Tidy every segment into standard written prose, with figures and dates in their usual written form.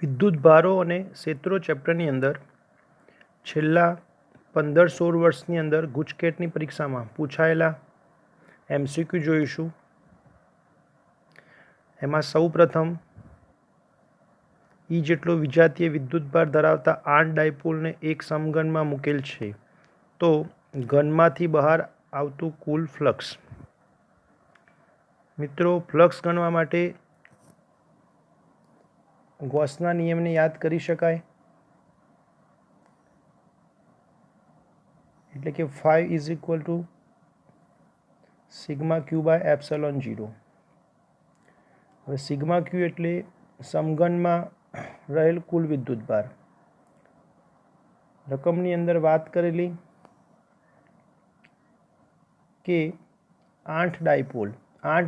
વિદ્યુત ભારો અને ક્ષેત્રો ચેપ્ટરની અંદર છેલ્લા 15-16 વર્ષની અંદર ગુજકેટની પરીક્ષામાં પૂછાયેલા MCQ જોઈશું. એમાં સૌ પ્રથમ E જેટલો વિજાતીય વિદ્યુતભાર ધરાવતા 8 ડાયપોલને એક સમઘનમાં મૂકેલ છે તો ઘનમાંથી બહાર આવતું કુલ ફ્લક્સ. મિત્રો, ફ્લક્સ ગણવા માટે ગૌસના નિયમને યાદ કરી શકાય, એટલે કે 5 = સિગ્મા Q/ε0. હવે સિગ્મા Q એટલે સમઘનમાં રહેલ કુલ વિદ્યુતભાર. રકમની અંદર વાત કરેલી કે 8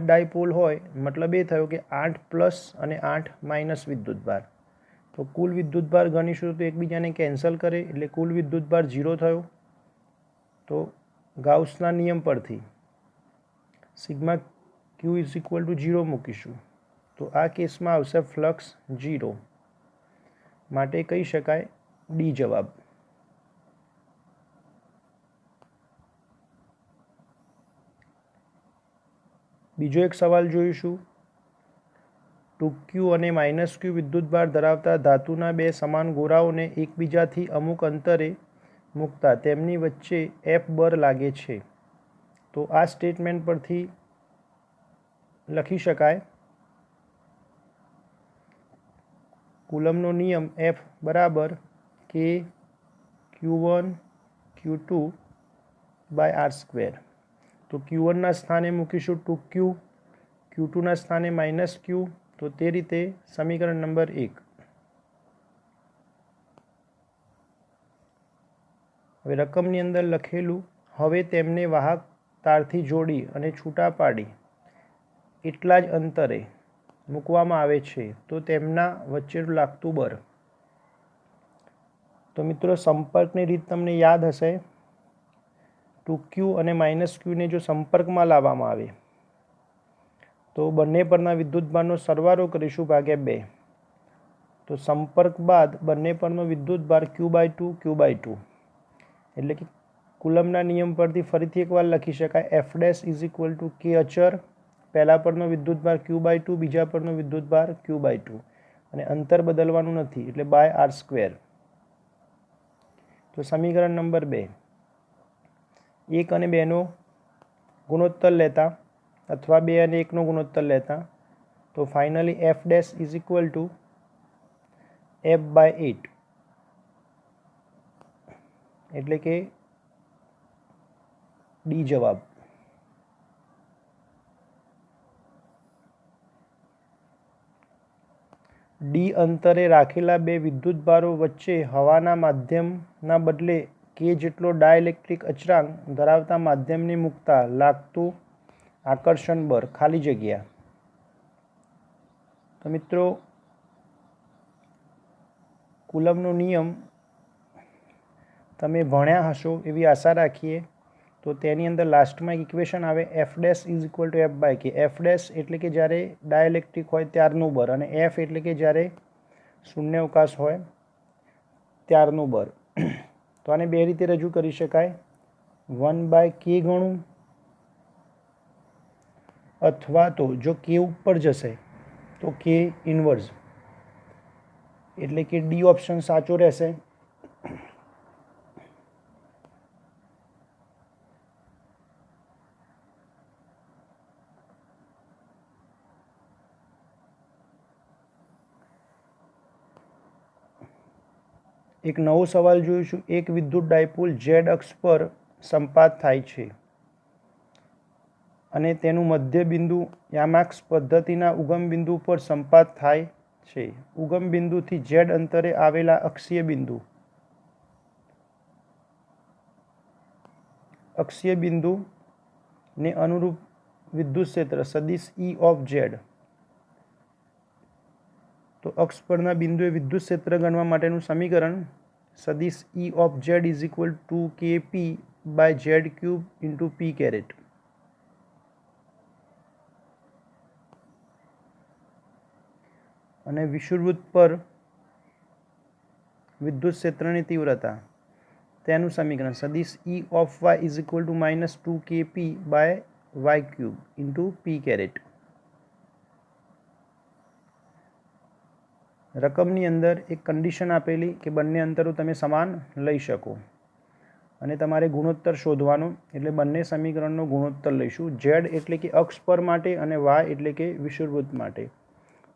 ડાયપોલ હોય, મતલબ એ થયો કે 8 પ્લસ અને 8 માઇનસ વિદ્યુતભાર. તો કુલ વિદ્યુતભાર ગણીશું તો એકબીજાને કેન્સલ કરે એટલે કુલ વિદ્યુતભાર 0 થયો. તો ગાઉસના નિયમ પરથી સિગ્મા Q = 0 મૂકીશું તો આ કેસમાં આવશે ફ્લક્સ 0. માટે કહી શકાય ડી જવાબ. બીજો એક સવાલ જોઈશું. 2Q અને -Q વિદ્યુતભાર ધરાવતા ધાતુના બે સમાન ગોળાઓને એકબીજાથી અમુક અંતરે મૂકતા તેમની વચ્ચે F બળ લાગે છે. તો આ સ્ટેટમેન્ટ પરથી લખી શકાય કુલમનો નિયમ F = K Q1 Q2/r². તો Q1 ના સ્થાને મૂકીશું 2Q, Q2 ના સ્થાને -Q. તો તે રીતે સમીકરણ નંબર 1. હવે રકમની અંદર લખેલું હવે તેમને વાહક તારથી જોડી અને છૂટા પાડી એટલા જ અંતરે મૂકવામાં આવે છે તો તેમના વચ્ચેનું લાગતું બળ. તો મિત્રો, સંપર્કની રીત તમને યાદ હશે. 2Q અને -Q ને જો સંપર્કમાં લાવવામાં આવે તો બંને પરના વિદ્યુતભારનો સરવાળો કરીશું ભાગ્યા 2. તો સંપર્ક બાદ બંને પરનો વિદ્યુતભાર Q/2. એટલે કે કુલમના નિયમ પરથી ફરીથી એકવાર લખી શકાય F' = K અચર. પહેલા પરનો વિદ્યુતભાર Q/2, બીજા પરનો વિદ્યુતભાર Q/2 અને અંતર બદલવાનું નથી એટલે r². તો સમીકરણ નંબર 2. 1 અને 2 નો ગુણોત્તર લેતા અથવા 2 અને 1 નો ગુણોત્તર લેતા તો ફાઇનલી F' = F/8. એટલે કે ડી જવાબ. ડી અંતરે રાખેલા બે વિદ્યુતભારો વચ્ચે હવાના માધ્યમના બદલે K જેટલો ડાઇલેક્ટ્રિક અચળાંક ધરાવતા માધ્યમને મૂકતા લાગતું આકર્ષણ બળ ખાલી જગ્યા. તો મિત્રો, કુલમનો નિયમ તમે ભણ્યા હશો એવી આશા રાખીએ. તો તેની અંદર લાસ્ટમાં એક ઇક્વેશન આવે F' = F/K. F' એટલે કે જ્યારે ડાઇલેક્ટ્રિક હોય ત્યારનું બળ અને F એટલે કે જ્યારે શૂન્યાવકાશ હોય ત્યારનું બળ. તો આને બે રીતે રજૂ કરી શકાય, 1/K ગણું અથવા તો જો K ઉપર જશે તો K ઇન્વર્સ, એટલે કે ડી ઓપ્શન સાચો રહેશે. એક નવો સવાલ જોઈશું. એક વિદ્યુત ડાયપોલ Z અક્ષ પર સંપાત થાય છે અને તેનું મધ્ય બિંદુ યામાક્ષ પદ્ધતિના ઉગમ બિંદુ પર સંપાત થાય છે. ઉગમ બિંદુથી Z અંતરે આવેલા અક્ષીય બિંદુને અનુરૂપ વિદ્યુત ક્ષેત્ર સદિશ E of Z. તો અક્ષ પરના બિંદુએ વિદ્યુત ક્ષેત્ર ગણવા માટેનું સમીકરણ સદિશ E of Z = KP/Z³ × p². અને વિષુવવૃત્ત પર વિદ્યુત ક્ષેત્રની તીવ્રતા તેનું સમીકરણ સદિશ E of y is equal to -2kp by y cube into p caret. રકમની અંદર એક કન્ડિશન આપેલી કે બંને અંતરો તમે સમાન લઈ શકો અને તમારે ગુણોત્તર શોધવાનો, એટલે બંને સમીકરણનો ગુણોત્તર લઈશું. ઝેડ એટલે કે અક્ષ પર માટે અને વાય એટલે કે વિષુવવૃત્ત માટે.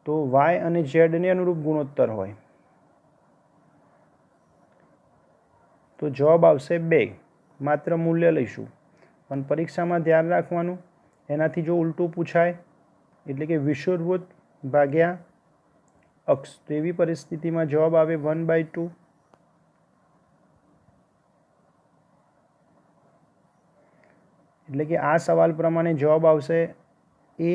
તો વાય અને ઝેડને અનુરૂપ ગુણોત્તર હોય તો જવાબ આવશે 2. માત્ર મૂલ્ય લઈશું, પણ પરીક્ષામાં ધ્યાન રાખવાનું એનાથી જો ઉલટું પૂછાય એટલે કે વિષુવવૃત્ત ભાગ્યા અક્ષ, તો એવી પરિસ્થિતિમાં જવાબ આવે 1/2. એટલે કે આ સવાલ પ્રમાણે જવાબ આવશે એ.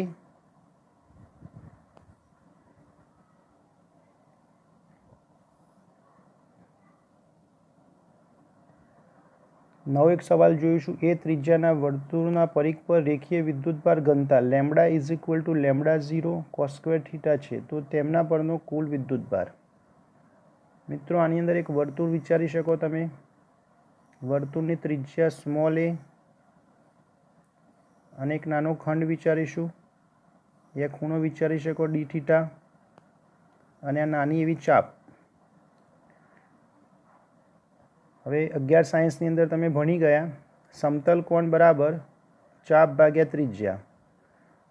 નવો એક સવાલ જોઈશું. એ ત્રિજ્યાના વર્તુળના પરિઘ પર રેખીય વિદ્યુતભાર ઘનતા lambda is equal to lambda 0 cos square theta છે, તો તેમના પરનો કુલ વિદ્યુતભાર. મિત્રો આની અંદર એક વર્તુળ વિચારી શકો તમે. વર્તુળની ત્રિજ્યા સ્મોલ એ અને એક નાનો ખંડ વિચારીશું. એક ખૂણો વિચારી શકો ડી થીટા અને આ નાની એવી ચાપ. હવે 11 સાયન્સની અંદર તમે ભણી ગયા સમતલ કોણ બરાબર ચાપ ભાગ્યા ત્રિજ્યા.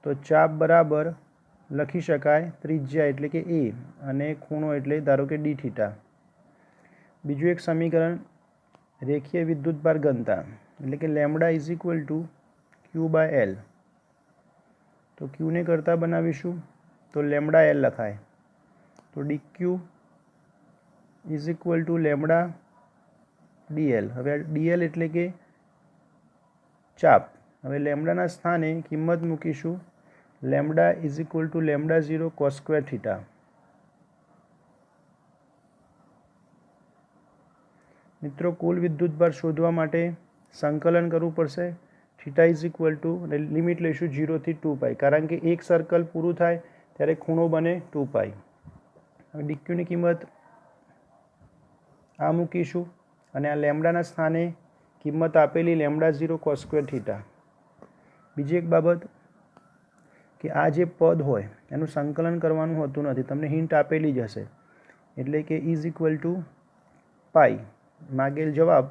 તો ચાપ બરાબર લખી શકાય ત્રિજ્યા એટલે કે એ અને ખૂણો એટલે ધારો કે ડી થીટા. બીજું એક સમીકરણ રેખીય વિદ્યુતભાર ઘનતા એટલે કે lambda is equal to q by l. તો ક્યુને કરતાં બનાવીશું તો લેમ્બડા એલ લખાય. તો d q is equal to lambda dl. હવે ડીએલ એટલે કે ચાપ. હવે લેમ્બડાના સ્થાને કિંમત મૂકીશું lambda is equal to lambda 0 cos square theta. મિત્રો કુલ વિદ્યુતભાર શોધવા માટે સંકલન કરવું પડશે. Theta is equal to limit લઈશું 0 થી 2π, કારણ કે એક સર્કલ પૂરું થાય ત્યારે ખૂણો બને 2π. હવે ડીક્યુની કિંમત આ મૂકીશું અને આ લેમ્બડાના સ્થાને કિંમત આપેલી લેમ્બડા 0 કોસ સ્ક્વેર થીટા. બીજી એક બાબત કે આ જે પદ હોય એનું સંકલન કરવાનું હોતું નથી, તમને હિન્ટ આપેલી જ હશે. એટલે કે ઇઝ ઇક્વલ ટુ પાઈ. માગેલ જવાબ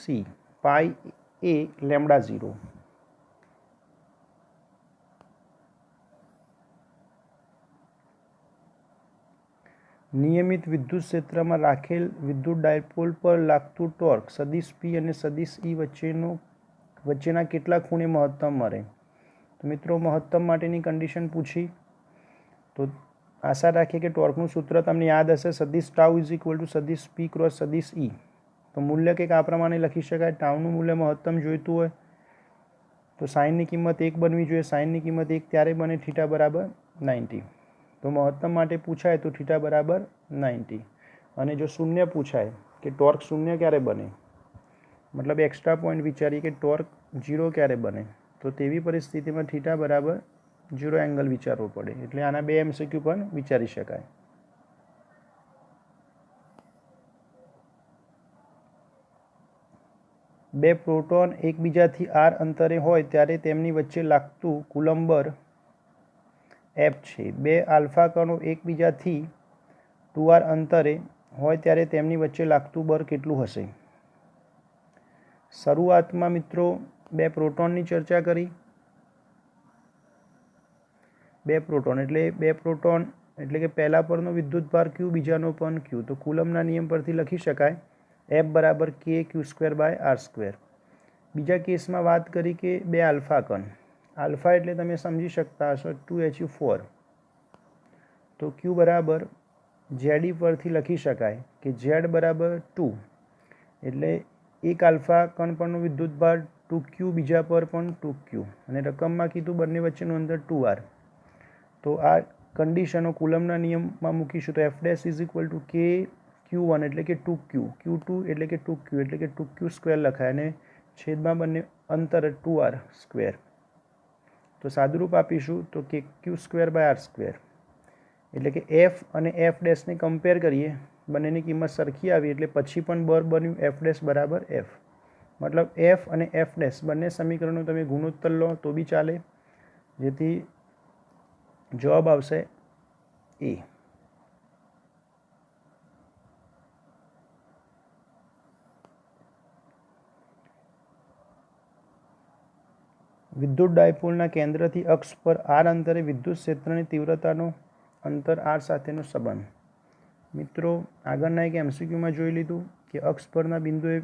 સી, પાઈ એ લેમ્બડા 0. નિયમિત વિદ્યુત ક્ષેત્રમાં રાખેલ વિદ્યુત ડાયપોલ પર લાગતું ટોર્ક સદિશ પી અને સદિશ ઈ વચ્ચેના કેટલા ખૂણે મહત્તમ મળે. તો મિત્રો મહત્તમ માટેની કન્ડિશન પૂછી તો આશા રાખીએ કે ટોર્કનું સૂત્ર તમને યાદ હશે. સદિશ ટાઉ ઇઝ ઇક્વલ ટુ સદિશ પી ક્રોસ સદિશ ઈ. તો મૂલ્ય કંઈક આ પ્રમાણે લખી શકાય. ટાઉનું મૂલ્ય મહત્તમ જોઈતું હોય તો સાઇનની કિંમત 1 બનવી જોઈએ. સાઇનની કિંમત 1 ત્યારે બને થીટા બરાબર 90. તો મહત્તમ માટે પૂછાય તો થીટા બરાબર 90. અને જો શૂન્ય પૂછાય કે ટોર્ક શૂન્ય ક્યારે બને, મતલબ એક્સ્ટ્રા પોઈન્ટ વિચારીએ કે ટોર્ક 0 ક્યારે બને, તો તેવી પરિસ્થિતિમાં થીટા બરાબર 0 એંગલ વિચારવો પડે. એટલે આના 2 MCQ પણ વિચારી શકાય. બે પ્રોટોન એકબીજાથી r અંતરે હોય ત્યારે તેમની વચ્ચે લાગતું કુલંબ બળ F છે. બે આલ્ફા કણો એકબીજાથી 2r અંતરે હોય ત્યારે તેમની વચ્ચે લાગતું બળ કેટલું હશે? શરૂઆતમાં મિત્રો બે પ્રોટોનની ચર્ચા કરી. બે પ્રોટોન એટલે કે પહેલા પરનો વિદ્યુતભાર Q, બીજાનો પણ Q. તો કુલમના નિયમ પરથી લખી શકાય F બરાબર kq²/r². બીજા કેસમાં વાત કરી કે બે આલ્ફા કણ. આલ્ફા એટલે તમે સમજી શકતા હશો 2Hu4. તો Q બરાબર ZE પરથી લખી શકાય કે Z બરાબર 2. એટલે એક આલ્ફા કણ પરનો વિદ્યુતભાર 2Q, બીજા પર પણ 2Q, અને રકમમાં કીધું બંને વચ્ચેનું અંતર 2r. તો આ કન્ડિશનો કુલમના નિયમમાં મૂકીશું તો F' is equal two KQ1 એટલે કે 2Q, Q2 એટલે કે 2Q એટલે કે 2Q² લખાય, અને છેદમાં બંને અંતર 2r². તો સાદુરૂપ આપીશું તો કે Q²/R², એટલે કે એફ અને એફ ડેશને કમ્પેર કરીએ, બંનેની કિંમત સરખી આવી એટલે પછી પણ બન્યું F' બરાબર એફ. મતલબ એફ અને એફ ડેશ બંને સમીકરણો તમે ગુણોત્તર લો તો બી ચાલે, જેથી જવાબ આવશે એ. વિદ્યુત ડાયપોલના કેન્દ્રથી અક્ષ પર આર અંતરે વિદ્યુત ક્ષેત્રની તીવ્રતાનો અંતર આર સાથેનો સંબંધ. મિત્રો, આગળના એક MCQમાં જોઈ લીધું કે અક્ષ પરના બિંદુએ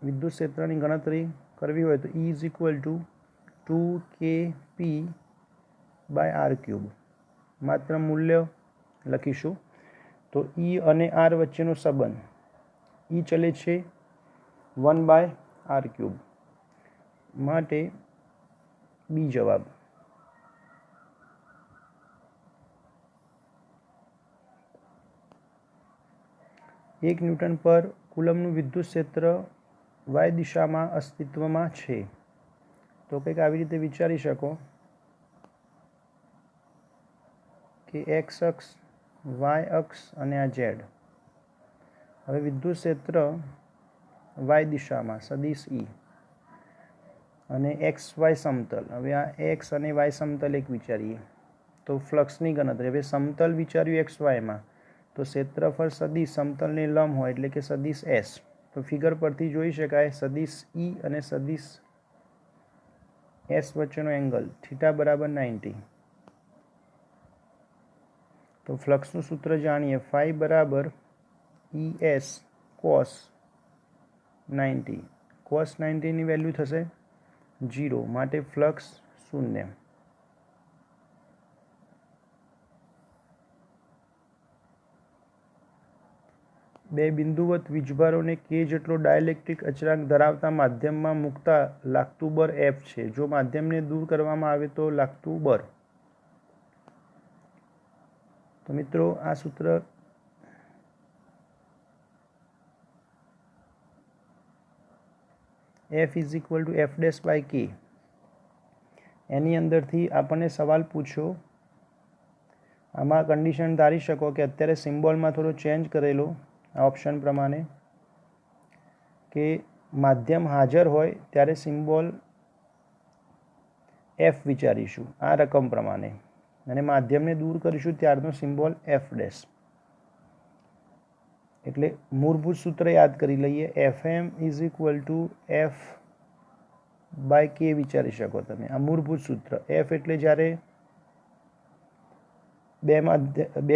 વિદ્યુત ક્ષેત્રની ગણતરી કરવી હોય તો E=2kp/r³. માત્ર મૂલ્ય લખીશું તો E અને R વચ્ચેનો સંબંધ, E ચલે છે 1/r³, માટે બી જવાબ. એક ન્યૂટન પર કુલમનું વિદ્યુત ક્ષેત્ર વાય દિશામાં અસ્તિત્વમાં છે. તો કંઈક આવી રીતે વિચારી શકો કે એક્સ અક્ષ, વાય અક્ષ અને આ ઝેડ. હવે વિદ્યુત ક્ષેત્ર વાય દિશામાં સદિશ ઈ અને એક્સ વાય સમતલ. હવે આ એક્સ અને વાય સમતલ એક વિચારીએ તો ફ્લક્સની ગણતરી. હવે સમતલ વિચાર્યું એક્સ વાયમાં, તો ક્ષેત્રફળ સદિશ સમતલને લંબ હોય એટલે કે સદિશ એસ. તો ફિગર પરથી જોઈ શકાય સદિશ ઈ અને સદિશ એસ વચ્ચેનો એંગલ થીટા બરાબર 90. તો ફ્લક્સનું સૂત્ર જાણીએ, ફાઈ બરાબર ES cos 90. cos 90ની વેલ્યુ થશે 0, માટે ફ્લક્સ 0. બે બિંદુવત વીજભારોને કે જેટલો ડાયલેક્ટ્રિક અચળાંક ધરાવતા માધ્યમમાં મૂકતા લાગતું બળ F છે. જો માધ્યમને દૂર કરવામાં આવે તો લાગતું બળ. તો મિત્રો, આ સૂત્ર F=F'/k. એની અંદરથી આપણને સવાલ પૂછ્યો, આમાં કન્ડિશન ધારી શકો કે અત્યારે સિમ્બોલમાં થોડો ચેન્જ કરેલો આ ઓપ્શન પ્રમાણે, કે માધ્યમ હાજર હોય ત્યારે સિમ્બોલ F વિચારીશું આ રકમ પ્રમાણે, અને માધ્યમને દૂર કરીશું ત્યારનો સિમ્બોલ F'. એટલે મૂળભૂત સૂત્ર યાદ કરી લઈએ, Fm=F/k વિચારી શકો તમે. આ મૂળભૂત સૂત્ર. F એટલે જ્યારે બે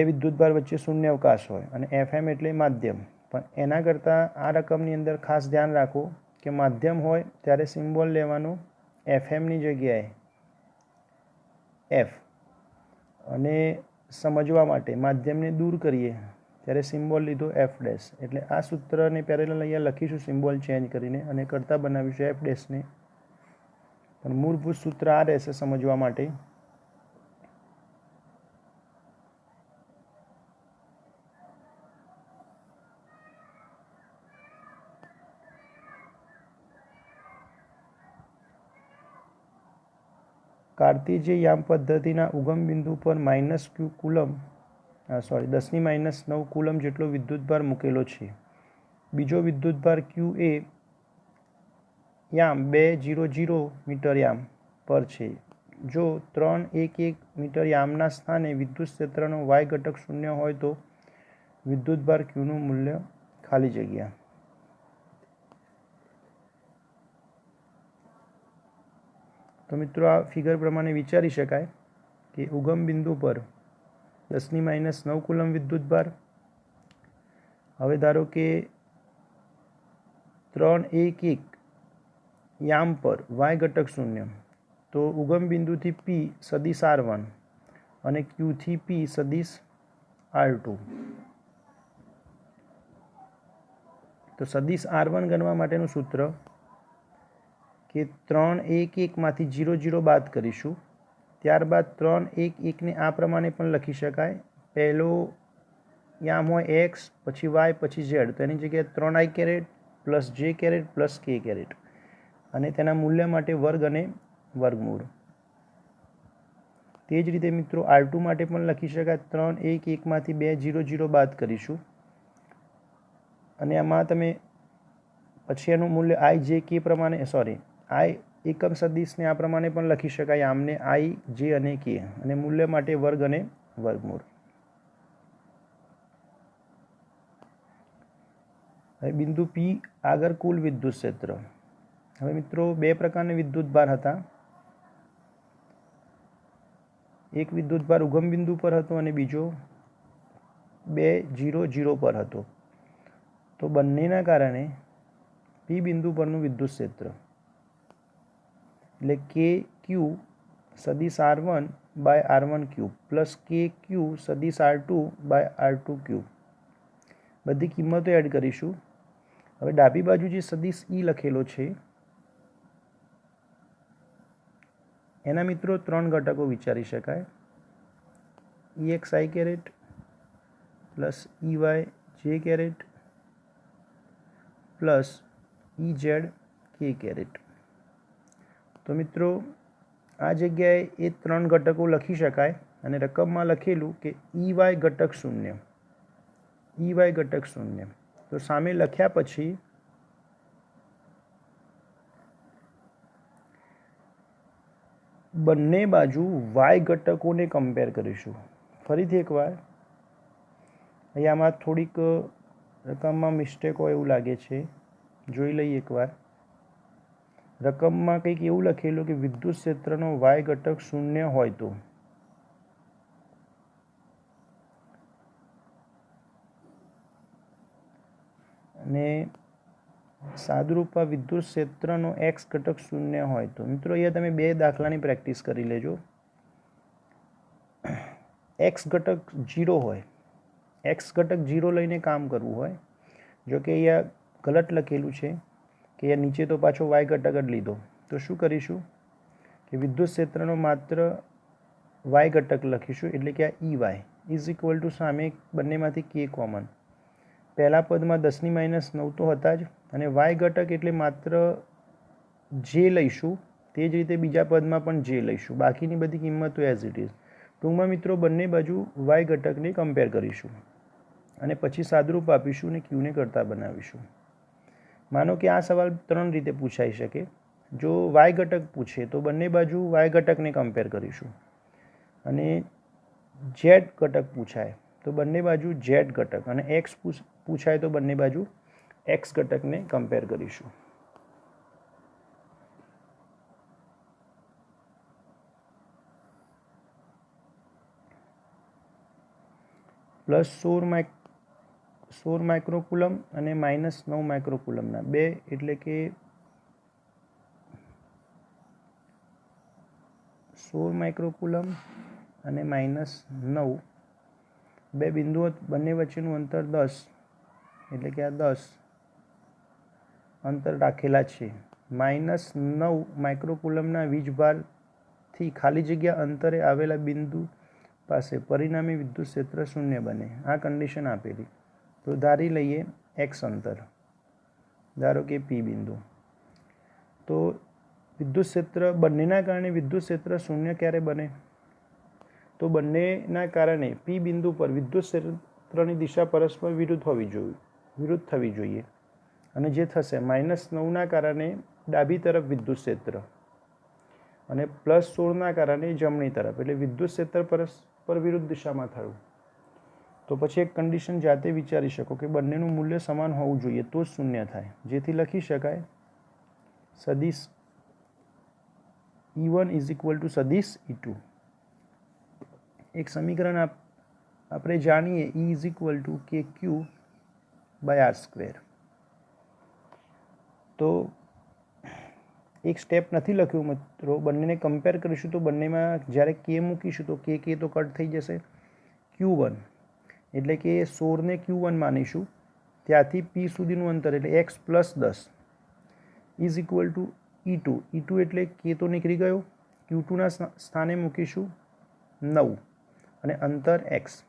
વિદ્યુતભાર વચ્ચે શૂન્યાવકાશ હોય, અને Fm એટલે માધ્યમ. પણ એના કરતાં આ રકમની અંદર ખાસ ધ્યાન રાખો કે માધ્યમ હોય ત્યારે સિમ્બોલ લેવાનો Fmની જગ્યાએ F, અને સમજવા માટે માધ્યમને દૂર કરીએ ત્યારે સિમ્બોલ લીધો F'. એટલે આ સૂત્રને પેરેલલ અહીંયા લખીશું સિમ્બોલ ચેન્જ કરીને, અને કરતાં બનાવીશું F' ને. પણ મૂળભૂત સૂત્ર આ રહેશે સમજવા માટે. કાર્ટેજીય યામ પદ્ધતિના ઉગમ બિંદુ પર -q કુલમ 10⁻⁹ કુલમ જેટલો વિદ્યુતભાર મૂકેલો છે. બીજો વિદ્યુતભાર q એ યામ 200 મીટર યામ પર છે. જો 311 મીટર યામના સ્થાને વિદ્યુત ક્ષેત્રનો y ઘટક 0 હોય તો વિદ્યુતભાર qનું મૂલ્ય ખાલી જગ્યા. તો મિત્રો, આ ફિગર પ્રમાણે વિચારી શકાય કે ઉગમ બિંદુ પર 10⁻⁹ કુલમ વિદ્યુતભાર. હવે ધારો કે 311 યામ પર y ઘટક 0, તો ઉગમ બિંદુથી P સદિશ R1 અને Q થી P સદિશ R2. તો સદિશ R1 ગણવા માટેનું સૂત્ર કે 311 માંથી 00 બાદ કરીશું. ત્યારબાદ 311ને આ પ્રમાણે પણ લખી શકાય, પહેલો યામ હોય x, પછી y, પછી z. તો એની જગ્યાએ 3i caret plus j caret plus k caret, અને તેના મૂલ્ય માટે વર્ગ અને વર્ગમૂળ. તે જ રીતે મિત્રો R2 માટે પણ લખી શકાય 3 1 1 માંથી 2 0 0 બાદ કરીશું અને આમાં તમે પછી એનું મૂલ્ય I J K પ્રમાણે I એકમ સદિશને આ પ્રમાણે પણ લખી શકાય આમને I J અને K અને મૂલ્ય માટે વર્ગ અને વર્ગમૂળ. હવે બિંદુ P આગળ કુલ વિદ્યુત ક્ષેત્ર. હવે મિત્રો બે પ્રકારના વિદ્યુતભાર હતા. એક વિદ્યુતભાર ઉગમ બિંદુ પર હતો અને બીજો 2 0 0 પર હતો. તો બંનેના કારણે P બિંદુ પરનું વિદ્યુત ક્ષેત્ર એટલે KQ સદિશ R1 by R1 cube plus KQ સદિશ R2 બાય R2 ક્યુબ બધી કિંમતો એડ કરીશું. હવે ડાબી બાજુ જે સદિશ E લખેલો છે એના મિત્રો 3 ઘટકો વિચારી શકાય. EXI caret plus EY J caret plus EZ K caret. તો મિત્રો આ જગ્યાએ એ 3 ઘટકો લખી શકાય અને રકમમાં લખેલું કે EY ઘટક 0 EY ઘટક 0. તો સામે લખ્યા પછી બંને બાજુ y ઘટકોને કમ્પેર કરીશું. ફરીથી એકવાર અહીંયામાં થોડીક રકમમાં મિસ્ટેક હોય એવું લાગે છે, જોઈ લઈએ એકવાર. રકમમાં કંઈક એવું લખેલું કે વિદ્યુત ક્ષેત્રનો y ઘટક 0 હોય તો અને સાદુરૂપમાં વિદ્યુત ક્ષેત્રનો x ઘટક 0 હોય તો. મિત્રો અહીંયા તમે બે દાખલાની પ્રેક્ટિસ કરી લેજો. x ઘટક 0 હોય, x ઘટક 0 લઈને કામ કરવું હોય, જો કે અહીંયા ગલત લખેલું છે કે અહીંયા નીચે તો પાછો y ઘટક જ લીધો. તો શું કરીશું કે વિદ્યુત ક્ષેત્રનો માત્ર y ઘટક લખીશું એટલે કે આ EY ઇઝ ઇક્વલ ટુ સામે બંનેમાંથી k કોમન. પહેલા પદમાં 10⁻9 તો હતા જ અને y ઘટક એટલે માત્ર j લઈશું, તે જ રીતે બીજા પદમાં પણ j લઈશું, બાકીની બધી કિંમતો એઝ ઇટ ઇઝ. ટૂંકમાં મિત્રો બંને બાજુ y ઘટકને કમ્પેર કરીશું અને પછી સાદુરૂપ આપીશું અને ક્યુને કરતા બનાવીશું. માનો કે આ સવાલ 3 રીતે પૂછાઈ શકે. જો y ઘટક પૂછે તો બંને બાજુ y ઘટકને કમ્પેર કરીશું અને z ઘટક પૂછાય તો બંને બાજુ z ઘટક અને x પૂછાય તો બંને બાજુ x ઘટકને કમ્પેર કરીશું. પ્લસ 16 માઇક્રોકુલમ અને માઇનસ 9 માઇક્રોકુલમના બે એટલે કે 16 માઇક્રોકુલમ અને માઇનસ 9 બે બિંદુઓ બંને વચ્ચેનું અંતર 10 એટલે કે આ 10 અંતર રાખેલા છે. માઇનસ 9 માઇક્રોકુલમના વીજભારથી ખાલી જગ્યા અંતરે આવેલા બિંદુ પાસે પરિણામી વિદ્યુત ક્ષેત્ર 0 બને. આ કન્ડિશન આપેલી. તો ધારી લઈએ x અંતર, ધારો કે P બિંદુ. તો વિદ્યુત ક્ષેત્ર બંનેના કારણે વિદ્યુત ક્ષેત્ર 0 ક્યારે બને? તો બંનેના કારણે P બિંદુ પર વિદ્યુત ક્ષેત્રની દિશા પરસ્પર વિરુદ્ધ થવી જોઈએ અને જે થશે -9ના કારણે ડાબી તરફ વિદ્યુત ક્ષેત્ર અને +16ના કારણે જમણી તરફ, એટલે વિદ્યુત ક્ષેત્ર પરસ્પર વિરુદ્ધ દિશામાં થયું. તો પછી એક કન્ડિશન જાતે વિચારી શકો કે બંનેનું મૂલ્ય સમાન હોવું જોઈએ તો જ 0 થાય, જેથી લખી શકાય સદિશ E1 ઇઝ ઇક્વલ ટુ સદિશ E2. એક સમીકરણ આપણે જાણીએ E is equal to KQ by R². તો એક સ્ટેપ નથી લખ્યું મિત્રો, બંનેને કમ્પેર કરીશું તો બંનેમાં જ્યારે k મૂકીશું તો k તો કટ થઈ જશે. Q1 એટલે કે 16ને Q1 માનીશું, ત્યાંથી P સુધીનું અંતર એટલે x plus 10 is equal two E2. E2 એટલે k તો નીકળી ગયો, Q2ના સ્થાને મૂકીશું 9 અને અંતર x.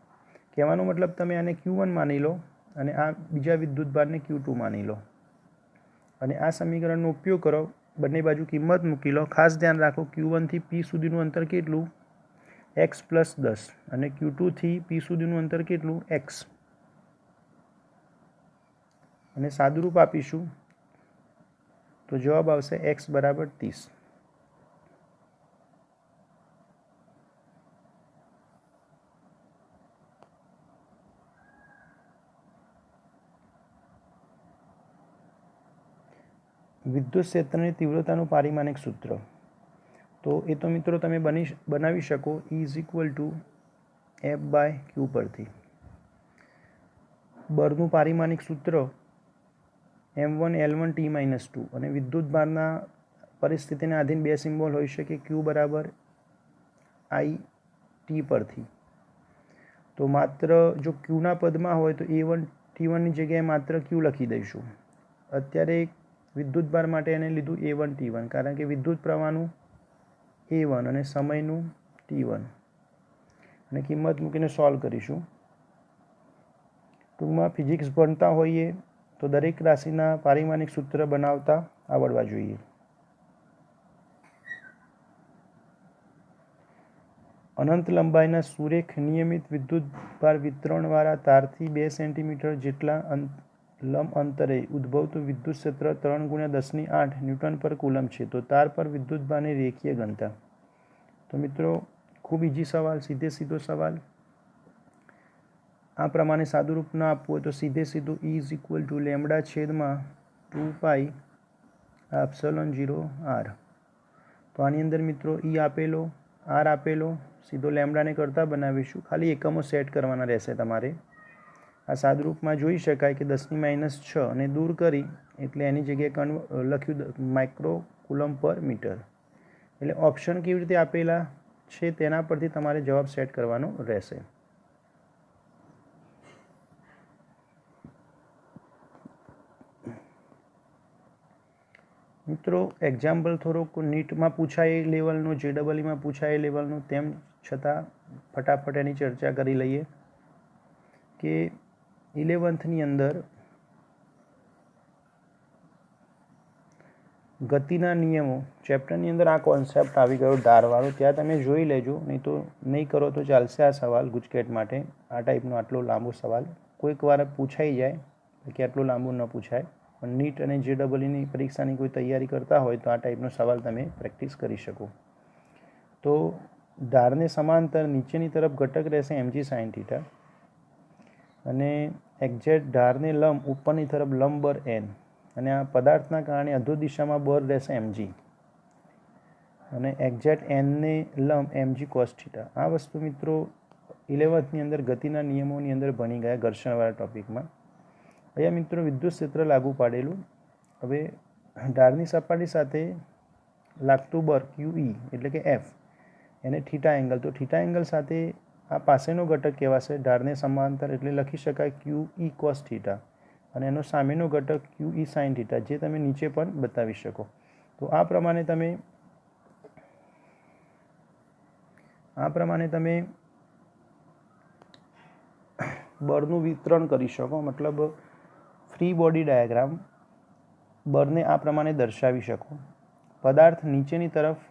કહેવાનો મતલબ તમે આને Q1 માની લો અને આ બીજા વિદ્યુતભારને Q2 માની લો અને આ સમીકરણનો ઉપયોગ કરો, બંને બાજુ કિંમત મૂકી લો. ખાસ ધ્યાન રાખો Q1 થી P સુધીનું અંતર કેટલું? x પ્લસ 10 અને Q2 થી P સુધીનું અંતર કેટલું x અને સાદુરૂપ આપીશું તો જવાબ આવશે x બરાબર 30. વિદ્યુત ક્ષેત્રની તીવ્રતાનું પારિમાણિક સૂત્ર, તો એ તો મિત્રો તમે બનાવી શકો E = F/Q પરથી. બળનું પારિમાણિક સૂત્ર m1L1T-2 અને વિદ્યુત ભારના પરિસ્થિતિને આધીન બે સિમ્બોલ હોઈ શકે Q બરાબર IT પરથી. તો માત્ર જો Qના પદમાં હોય તો A1 T1ની જગ્યાએ માત્ર Q લખી દઈશું. અત્યારે વિદ્યુત ભાર માટે એને લીધું A1 T1 કારણ કે વિદ્યુત પ્રવાહનું A1 અને સમયનું T1 અને કિંમત મૂકીને સોલ્વ કરીશું. ટૂંકમાં ફિઝિક્સ ભણતા હોઈએ તો દરેક રાશિના પારિમાણિક સૂત્ર બનાવતા આવડવા જોઈએ. અનંત લંબાઈના સુરેખ નિયમિત વિદ્યુત ભાર વિતરણવાળા તારથી 2 સેન્ટીમીટર જેટલા લંબ અંતરે ઉદ્ભવતું વિદ્યુત ક્ષેત્ર 3 × 10⁸ ન્યૂટન પર કુલમ છે. તો તાર પર વિદ્યુત ભારની રેખીય ઘનતા. તો મિત્રો ખૂબ ઇઝી સવાલ, સીધો સવાલ. આ પ્રમાણે સાદુરૂપ ન આપવું હોય તો સીધું E = λ/2π/ε0r. તો આની અંદર મિત્રો E આપેલો, R આપેલો, સીધો લેમ્ડાને કરતા બનાવીશું. ખાલી એકમો સેટ કરવાના રહેશે તમારે. આ સાદુરૂપમાં જોઈ શકાય કે 10⁻6 અને દૂર કરી એટલે એની જગ્યાએ લખ્યું માઇક્રો કુલમ પર મીટર. એટલે ઓપ્શન કેવી રીતે આપેલા છે તેના પરથી તમારે જવાબ સેટ કરવાનો રહેશે. મિત્રો એક્ઝામ્પલ થોડોક નીટમાં પૂછાય લેવલનો, JEEમાં પૂછાય લેવલનો, તેમ છતાં ફટાફટ એની ચર્ચા કરી લઈએ કે 11thની અંદર ગતિના નિયમો ચેપ્ટરની અંદર આ કોન્સેપ્ટ આવી ગયો ધારવાળો. ત્યાં તમે જોઈ લેજો, નહીં કરો તો ચાલશે આ સવાલ ગુજકેટ માટે. આ ટાઈપનો આટલો લાંબો સવાલ કોઈક વાર પૂછાઈ જાય કે આટલો લાંબો ન પૂછાય. પણ નીટ અને JEEની પરીક્ષાની કોઈ તૈયારી કરતા હોય તો આ ટાઈપનો સવાલ તમે પ્રેક્ટિસ કરી શકો. તો ધારને સમાંતર નીચેની તરફ ઘટક રહેશે mg/sin θ અને એક્ઝેક્ટ ધારને લંબ ઉપરની તરફ લંબ બળ n અને આ પદાર્થના કારણે અધોર દિશામાં બળ રહેશે mg અને એક્ઝેક્ટ nને લંબ mg cos θ. આ વસ્તુ મિત્રો 11thની અંદર ગતિના નિયમોની અંદર ભણી ગયા ઘર્ષણવાળા ટોપિકમાં. અહીંયા મિત્રો વિદ્યુત ક્ષેત્ર લાગુ પાડેલું. હવે ધારની સપાટી સાથે લાગતું બળ QE એટલે કે F એને થીટા એંગલ, તો થીટા એંગલ સાથે આ પાસેનો ઘટક કહેવાશે ધારને સમાંતર, એટલે લખી શકાય QE cos θ અને એનો સામેનો ઘટક QE sin θ, જે તમે નીચે પણ બતાવી શકો. તો આ પ્રમાણે તમે બળનું વિતરણ કરી શકો. મતલબ ફ્રી બોડી ડાયાગ્રામ બળને આ પ્રમાણે દર્શાવી શકો. પદાર્થ નીચેની તરફ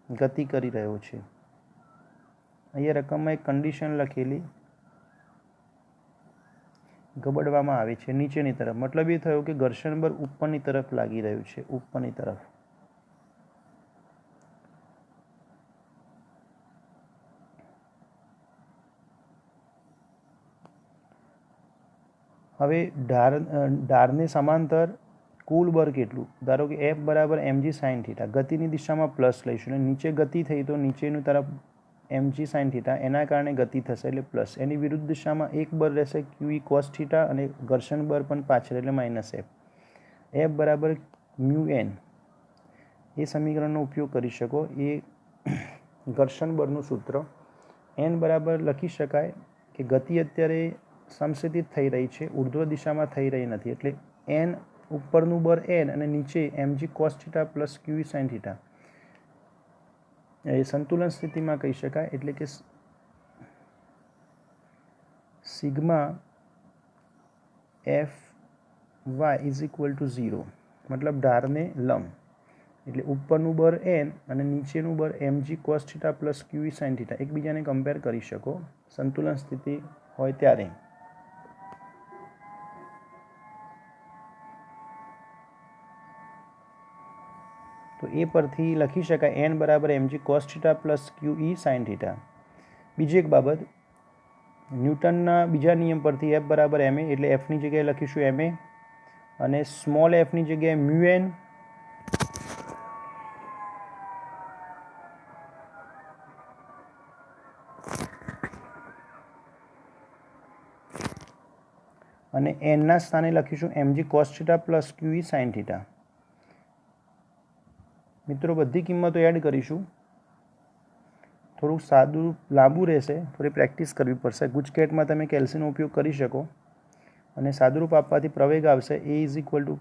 ગતિ કરી રહ્યો છે. અહીંયા રકમમાં એક કન્ડિશન લખેલી ગબડવામાં આવે છે નીચેની તરફ. મતલબ એ થયો કે ઘર્ષણ બળ ઉપરની તરફ લાગી રહ્યું છે, ઉપરની તરફ. હવે ધારને સમાંતર કુલ બળ કેટલું? ધારો કે F = mg/sin θ. ગતિની દિશામાં પ્લસ લઈશું અને નીચે ગતિ થઈ તો નીચેની તરફ mg/sin θ, એના કારણે ગતિ થશે એટલે પ્લસ. એની વિરુદ્ધ દિશામાં એક બળ રહેશે QE cos θ અને ઘર્ષણ બળ પણ પાછળ એટલે -F. F = μn. એ સમીકરણનો ઉપયોગ કરી શકો. એ ઘર્ષણ બળનું સૂત્ર. n બરાબર લખી શકાય કે ગતિ અત્યારે સમસ્થિત થઈ રહી છે, ઉર્ધ્વ દિશામાં થઈ રહી નથી, એટલે n ઉપરનું બળ n અને નીચે mg cos θ plus QE sin θ એ સંતુલન સ્થિતિમાં કહી શકાય. એટલે કે સિગ્મા Fy = 0, મતલબ ધારને લંબ. એટલે ઉપરનું બર એન અને નીચેનું બર mg cos થીટા પ્લસ ક્યુ સાઇન થીટા એકબીજાને કમ્પેર કરી શકો સંતુલન સ્થિતિ હોય ત્યારે. તો એ પરથી લખી શકાય n બરાબર mg cos થીટા પ્લસ ક્યુ સાઇન થીટા. બીજી એક બાબત, ન્યૂટનના બીજા નિયમ પરથી f બરાબર ma એટલે fની જગ્યાએ લખીશું ma અને સ્મોલ fની જગ્યાએ મ્યુ n અને એનના સ્થાને લખીશું mg cos થીટા પ્લસ ક્યુ સાઇન થીટા. મિત્રો બધી કિંમતો એડ કરીશું. થોડુંક સાદું લાંબુ રહેશે, થોડી પ્રેક્ટિસ કરવી પડશે. ગુજકેટમાં તમે કેલ્સીનો ઉપયોગ કરી શકો અને સાદુરૂપ આપવાથી પ્રવેગ આવશે a ઇઝ ઇક્વલ ટુ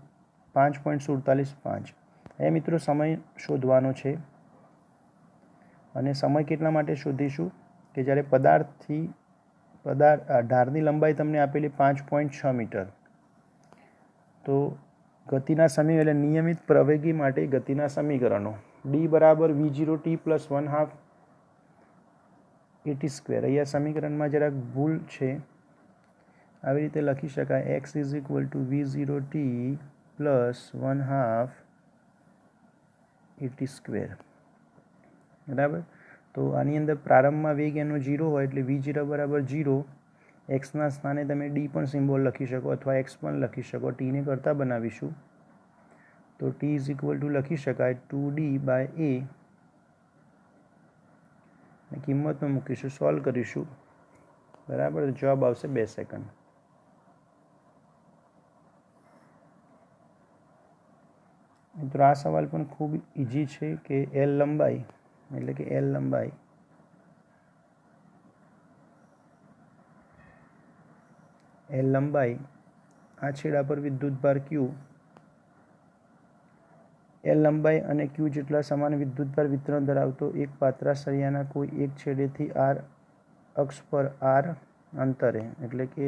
5.47 એ મિત્રો સમય શોધવાનો છે અને સમય કેટલા માટે શોધીશું કે જ્યારે ઢારની લંબાઈ તમને આપેલી 5.6 મીટર, તો ગતિના સમીકરણ એટલે નિયમિત પ્રવેગી માટે ગતિના સમીકરણો d બરાબર v0 t plus 1/2 at square. અહીંયા સમીકરણમાં જરાક ભૂલ છે, આવી રીતે લખી શકાય x is equal two v0 t plus 1/2 at square. બરાબર. તો આની અંદર પ્રારંભમાં વેગ એનો 0 હોય એટલે v0 બરાબર 0. એક્સના સ્થાને તમે ડી પણ સિમ્બોલ લખી શકો અથવા એક્સ પણ લખી શકો. ટીને કરતાં બનાવીશું તો ટી ઇઝ ઇક્વલ ટુ લખી શકાય 2d/a. કિંમતમાં મૂકીશું, સોલ્વ કરીશું. બરાબર. જવાબ આવશે 2 સેકન્ડ. મિત્રો આ સવાલ પણ ખૂબ ઇઝી છે કે એલ લંબાઈ એટલે કે એલ લંબાઈ આ છેડા પર વિદ્યુતભાર ક્યુ, એલ લંબાઈ અને ક્યુ જેટલા સમાન વિદ્યુતભાર વિતરણ ધરાવતો એક પાતળા સળિયાના કોઈ એક છેડેથી આર અક્ષ પર આર અંતરે એટલે કે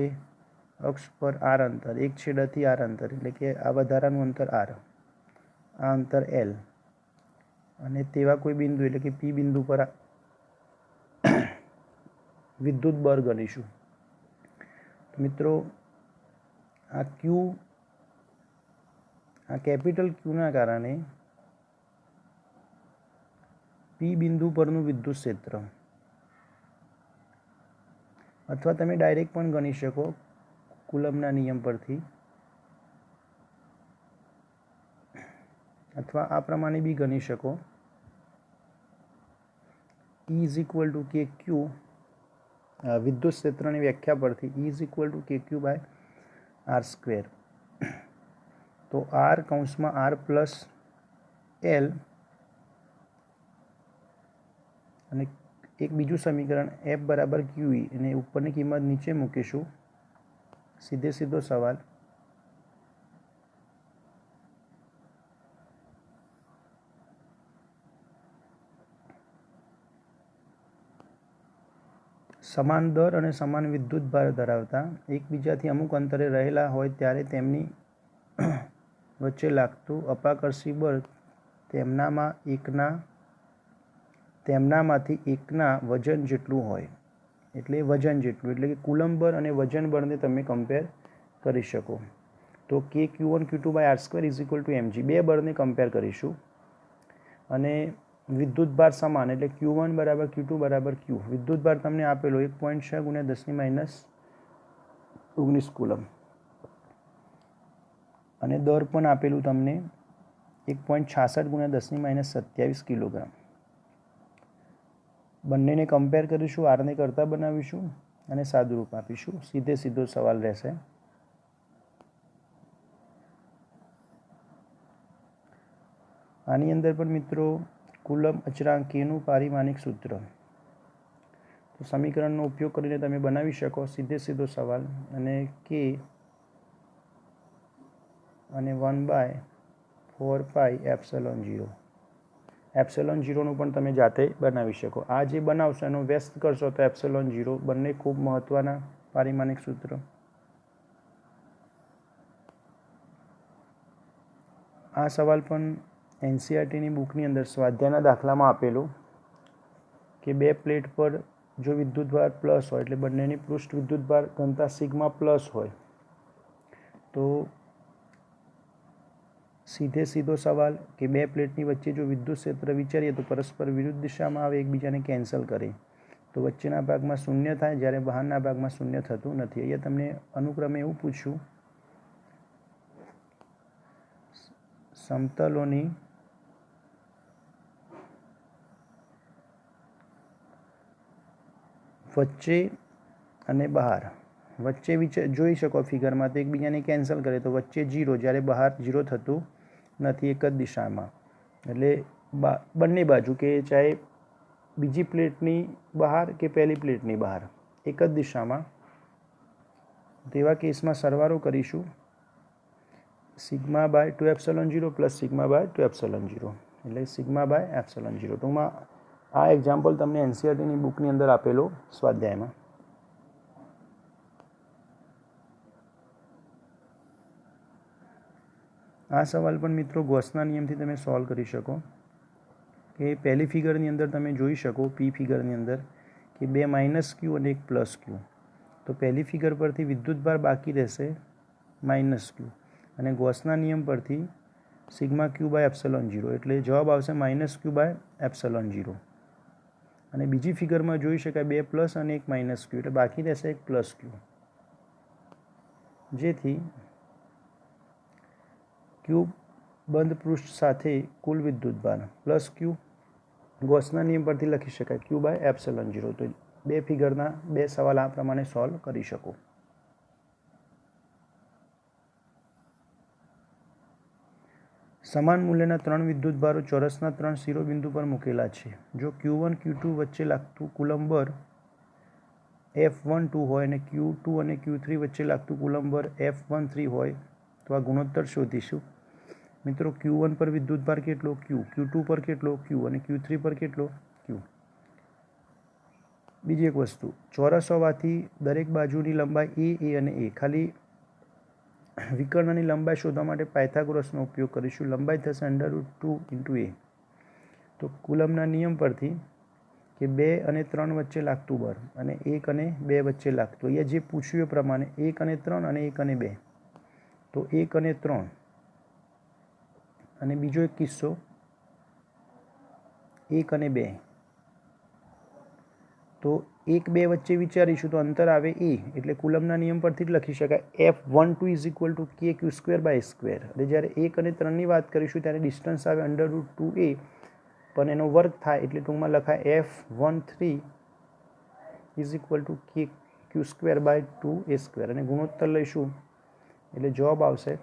અક્ષ પર આર અંતર, એક છેડાથી આર અંતર એટલે કે આ વધારાનું અંતર આર, આ અંતર એલ અને તેવા કોઈ બિંદુ એટલે કે પી બિંદુ પર વિદ્યુત બળ ગણીશું. મિત્રો આ કેપિટલ ક્યુના કારણે પી બિંદુ પરનું વિદ્યુત ક્ષેત્ર, અથવા તમે ડાયરેક્ટ પણ ગણી શકો કુલમના નિયમ પરથી, અથવા આ પ્રમાણે બી ગણી શકો E ઇઝ ઇક્વલ ટુ કે ક્યુ વિદ્યુત ક્ષેત્રની વ્યાખ્યા પરથી E ઇઝ ઇક્વલ ટુ કે ક્યુ બાય આર સ્ક્વેર. તો આર કૌંસમાં આર પ્લસ એલ અને એક બીજું સમીકરણ એફ બરાબર ક્યુઈ અને ઉપરની કિંમત નીચે મૂકીશું. સીધો સવાલ. સમાન દર અને સમાન વિદ્યુત ભાર ધરાવતા એકબીજાથી અમુક અંતરે રહેલા હોય ત્યારે તેમની વચ્ચે લાગતું અપાકર્ષી બળ તેમનામાંથી એકના વજન જેટલું હોય, એટલે વજન જેટલું એટલે કે કુલમ્બ બળ અને વજન બળને તમે કમ્પેર કરી શકો. તો કે Q1 Q2 by r square is equal to mg, બે બળને કમ્પેર કરીશું અને વિદ્યુત ભાર સમાન એટલે Q1 બરાબર Q2 બરાબર Q. વિદ્યુત ભાર તમને આપેલો 1.6 × 10⁻19 કુલમ અને દર પણ આપેલું તમને 1.66 × 10⁻27 કિલોગ્રામ. બંનેને કમ્પેર કરીશું, આરને કરતાં બનાવીશું અને સાદુરૂપ આપીશું. સીધો સવાલ રહેશે. આની અંદર પણ મિત્રો કુલમ અચળાંક કેનું પારિમાણિક સૂત્ર, તો સમીકરણનો ઉપયોગ કરીને તમે બનાવી શકો સીધો સવાલ. અને કે અને 1/4π ε0, ε0નું પણ તમે જાતે બનાવી શકો. આ જે બનાવશો એનો વ્યસ્ત કરશો તો ε0, બંને ખૂબ મહત્વના પારિમાણિક સૂત્ર. આ સવાલ પણ એનસીઆરટીની બુકની અંદર સ્વાધ્યાયના દાખલામાં આપેલું કે બે પ્લેટ પર જો વિદ્યુતભાર પ્લસ હોય એટલે બંનેની પૃષ્ઠ વિદ્યુતભાર ઘનતા સિગ્મા પ્લસ હોય તો સીધો સવાલ કે બે પ્લેટની વચ્ચે જો વિદ્યુત ક્ષેત્ર વિચારીએ તો પરસ્પર વિરુદ્ધ દિશામાં આવે, એકબીજાને કેન્સલ કરે તો વચ્ચેના ભાગમાં શૂન્ય થાય, જ્યારે બહારના ભાગમાં શૂન્ય થતું નથી. અહીંયા તમને અનુક્રમે એવું પૂછ્યું, સમતલોની વચ્ચે અને બહાર, વચ્ચે જોઈ શકો ફિગરમાં તો એકબીજાને કેન્સલ કરે તો વચ્ચે 0, જ્યારે બહાર 0 થતું નથી એક જ દિશામાં. એટલે બંને બાજુ કે ચાહે બીજી પ્લેટની બહાર કે પહેલી પ્લેટની બહાર એક જ દિશામાં, તેવા કેસમાં સરવાળો કરીશું sigma by 2ε0 plus sigma by 2ε0 એટલે સિગ્મા બાય ε0. ટૂંકમાં આ એક્ઝામ્પલ તમને એનસીઆરટીની બુકની અંદર આપેલો સ્વાધ્યાયમાં. આ સવાલ પણ મિત્રો ગોસના નિયમથી તમે સોલ્વ કરી શકો કે પહેલી ફિગરની અંદર તમે જોઈ શકો પી ફિગરની અંદર કે બે માઇનસ ક્યુ અને એક પ્લસ ક્યુ. તો પહેલી ફિગર પરથી વિદ્યુતભાર બાકી રહેશે માઇનસ ક્યુ અને ગોસના નિયમ પરથી સિગ્મા ક્યુ બાય ε0 એટલે જવાબ આવશે માઇનસ ક્યુ બાય ε0. અને બીજી ફિગરમાં જોઈ શકાય બે પ્લસ અને એક માઇનસ ક્યુ એટલે બાકી રહેશે એક પ્લસ ક્યુ, જેથી ક્યુ બંધ પૃષ્ઠ સાથે કુલ વિદ્યુતભાર પ્લસ ક્યુ ગોસના નિયમ પરથી લખી શકાય ક્યુ બાય ε0. તો બે ફિગરના બે સવાલ આ પ્રમાણે સોલ્વ કરી શકો. સમાન મૂલ્યના 3 વિદ્યુતભારો ચોરસના 3 શિરોબિંદુ પર મૂકેલા છે. જો Q1 Q2 વચ્ચે લાગતું કુલંબ બળ F12 હોય અને Q2 અને Q3 વચ્ચે લાગતું કુલંબ બળ F13 હોય તો આ ગુણોત્તર શોધીશું. મિત્રો Q1 પર વિદ્યુતભાર કેટલો Q, Q2 પર કેટલો Q અને Q3 પર કેટલો Q. બીજી એક વસ્તુ, ચોરસ હોવાથી દરેક બાજુની લંબાઈ A અને A. ખાલી વિકર્ણની લંબાઈ શોધવા માટે પાયથાગોરસનો ઉપયોગ કરીશું. લંબાઈ થશે √2 × A. તો કુલમ્બના નિયમ પરથી કે 2 અને 3 વચ્ચે લાગતું બળ અને 1 અને 2 વચ્ચે લાગતું, અહીંયા જે પૂછ્યું એ પ્રમાણે 1 અને 3 અને 1 અને 2, તો 1 અને 3. અને બીજો એક કિસ્સો 1 અને 2, તો 1 2 વચ્ચે વિચારીશું તો અંતર આવે A એટલે કુલમ્બના નિયમ પરથી જ લખી શકાય F12 = kq²/² એટલે જ્યારે 1 અને 3ની વાત કરીશું ત્યારે ડિસ્ટન્સ આવે √2a પણ એનો વર્ગ થાય એટલે ટૂંકમાં લખાય F13 = kq²/2a² અને ગુણોત્તર લઈશું એટલે જવાબ આવશે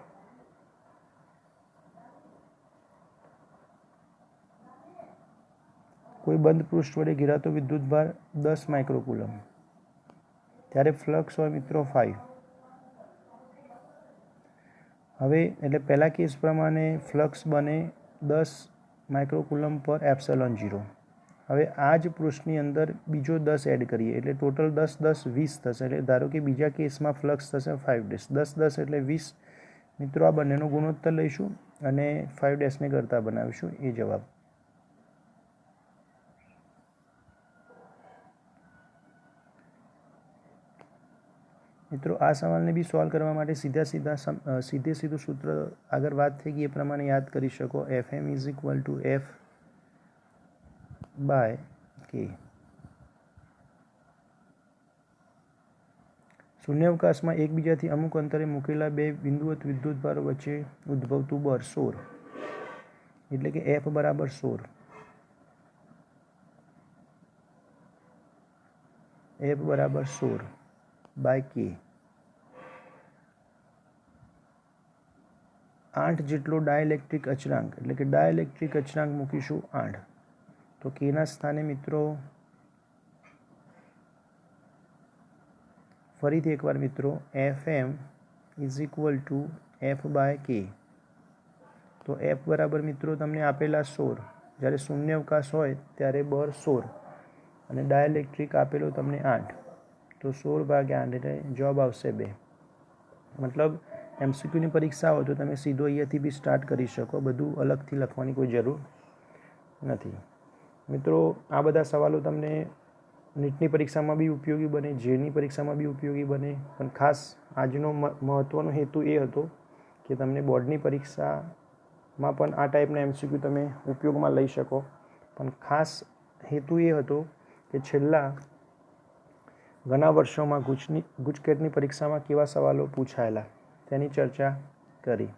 કોઈ બંધ પૃષ્ઠ વડે ઘેરાતો વિદ્યુતભાર 10 માઇક્રોકુલમ, ત્યારે ફ્લક્સ હોય મિત્રો 5. હવે એટલે પહેલા કેસ પ્રમાણે ફ્લક્સ બને 10 માઇક્રોકુલમ પર ε0. હવે આ જ પૃષ્ઠની અંદર બીજો 10 એડ કરીએ એટલે ટોટલ 10 10 20 થશે. એટલે ધારો કે બીજા કેસમાં ફ્લક્સ થશે 5 10 10 એટલે 20. મિત્રો આ બંનેનો ગુણોત્તર લઈશું અને 5 ને કરતા બનાવીશું એ જવાબ. મિત્રો આ સવાલને બી સોલ્વ કરવા માટે સીધું સૂત્ર આગળ વાત થઈ ગઈ એ પ્રમાણે યાદ કરી શકો. Fm = F/K. શૂન્યાવકાશમાં એકબીજાથી અમુક અંતરે મૂકેલા બે બિંદુવત વિદ્યુતભારો વચ્ચે ઉદ્ભવતું બળ 16 એટલે કે F = 16. F = 16/K. 8 જેટલો ડાયઇલેક્ટ્રિક અચળાંક એટલે કે ડાયઇલેક્ટ્રિક અચળાંક મૂકીશું 8. તો K ના સ્થાને મિત્રો ફરીથી એકવાર મિત્રો Fm = F/K. તો F બરાબર મિત્રો તમને આપેલા 16, જ્યારે શૂન્યાવકાશ હોય ત્યારે બળ 16 અને ડાયઇલેક્ટ્રિક આપેલો તમને 8, તો 16/8 એટલે જવાબ આવશે 2. મતલબ MCQની પરીક્ષા હોય તો તમે સીધો અહીંયાથી બી સ્ટાર્ટ કરી શકો, બધું અલગથી લખવાની કોઈ જરૂર નથી. મિત્રો, આ બધા સવાલો તમને નીટની પરીક્ષામાં બી ઉપયોગી બને, જેની પરીક્ષામાં બી ઉપયોગી બને, પણ ખાસ આજનો મહત્ત્વનો હેતુ એ હતો કે તમને બોર્ડની પરીક્ષામાં પણ આ ટાઈપના MCQ તમે ઉપયોગમાં લઈ શકો. પણ ખાસ હેતુ એ હતો કે છેલ્લા ઘણા વર્ષોમાં ગુજકેટની પરીક્ષામાં કેવા સવાલો પૂછાયેલા તેની ચર્ચા કરી.